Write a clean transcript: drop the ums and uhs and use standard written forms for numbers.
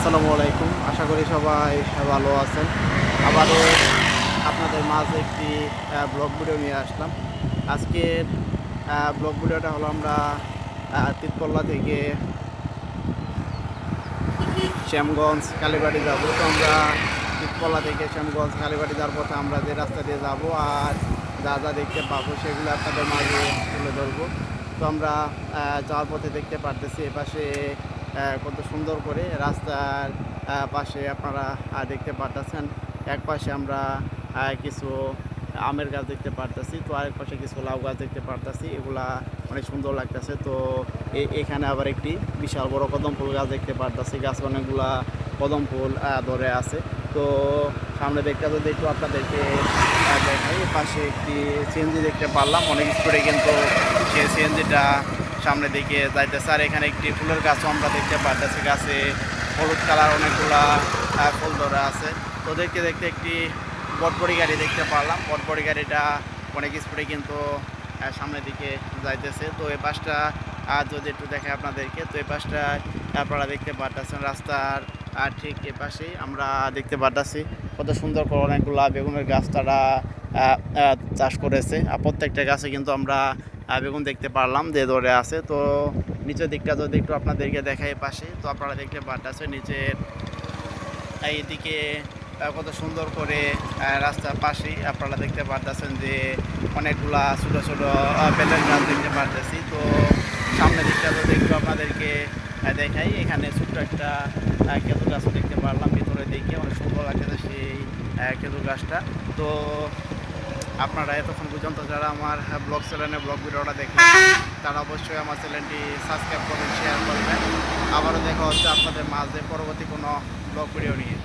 আসসালামু আলাইকুম। আশা করি সবাই ভালো আছেন। আবারও আপনাদের মাঝে একটি ব্লগ ভিডিও নিয়ে আসলাম। আজকের ব্লগ ভিডিওটা হলো আমরা তিতপল্লা থেকে শ্যামগঞ্জ কালীবাড়ি যাব। তো আমরা তিতপল্লা থেকে শ্যামগঞ্জ কালীবাড়ি যাওয়ার পথে আমরা যে রাস্তা দিয়ে যাব আর যা যা দেখতে পাবো সেগুলো আপনাদের মাঝে তুলে ধরবো। তো আমরা যাওয়ার পথে দেখতে পারতেছি এপাশে কত সুন্দর করে রাস্তার পাশে আপনারা দেখতে পারতেছেন। এক পাশে আমরা কিছু আমের গাছ দেখতে পারতেছি, তো আরেক পাশে কিছু লাউ গাছ দেখতে পারতেছি। এগুলা অনেক সুন্দর লাগতেছে। তো এখানে আবার একটি বিশাল বড় কদম ফুল গাছ দেখতে পারতেছি। গাছ অনেকগুলা কদম ফুল ধরে আছে। তো সামনে দেখতে যদি একটু আপনাদেরকে দেখাই, পাশে একটি সিএনজি দেখতে পারলাম। অনেক স্পিডে কিন্তু সেই সিএনজিটা সামনে দিকে যাইতেছে। আর এখানে একটি ফুলের গাছও আমরা দেখতে পারতেছি। গাছে হলুদ কালার অনেকগুলা ফুল ধরে আছে। তো দেখতে দেখতে একটি বটবড়ি গাড়ি দেখতে পারলাম। বটবড়ি গাড়িটা অনেক স্পিডে কিন্তু সামনের দিকে যাইতেছে। তো এই পাশটা যদি একটু দেখে আপনাদেরকে, তো এই পাশটা আপনারা দেখতে পারতেছেন রাস্তার ঠিক এ পাশেই আমরা দেখতে পারতেছি কত সুন্দর করে অনেকগুলা বেগুনের গাছ তারা চাষ করেছে। আর প্রত্যেকটা গাছে কিন্তু আমরা বেগুন দেখতে পারলাম যে ধরে আছে। তো নিচের দিকটা যদি একটু আপনাদেরকে দেখাই পাশে, তো আপনারা দেখতে পারতেছেন নিচে এইদিকে কত সুন্দর করে রাস্তার পাশেই আপনারা দেখতে পারতেছেন যে অনেকগুলা ছোটো ছোটো বেলের গাছ দেখতে পারতেছি। তো সামনের দিকটা যদি একটু আপনাদেরকে দেখাই, এখানে ছোট্ট একটা কেঁদু গাছও দেখতে পারলাম। ভিতরে দেখে অনেক সুন্দর লাগতেছে সেই কেঁদু গাছটা। তো আপনারা এতক্ষণ পর্যন্ত যারা আমার ব্লগ চ্যানেলে ব্লগ ভিডিওটা দেখলেন, তারা অবশ্যই আমার চ্যানেলটি সাবস্ক্রাইব করবেন, শেয়ার করবেন। আবারও দেখা হচ্ছে আপনাদের মাঝে পরবর্তী কোনো ব্লগ ভিডিও নিয়ে।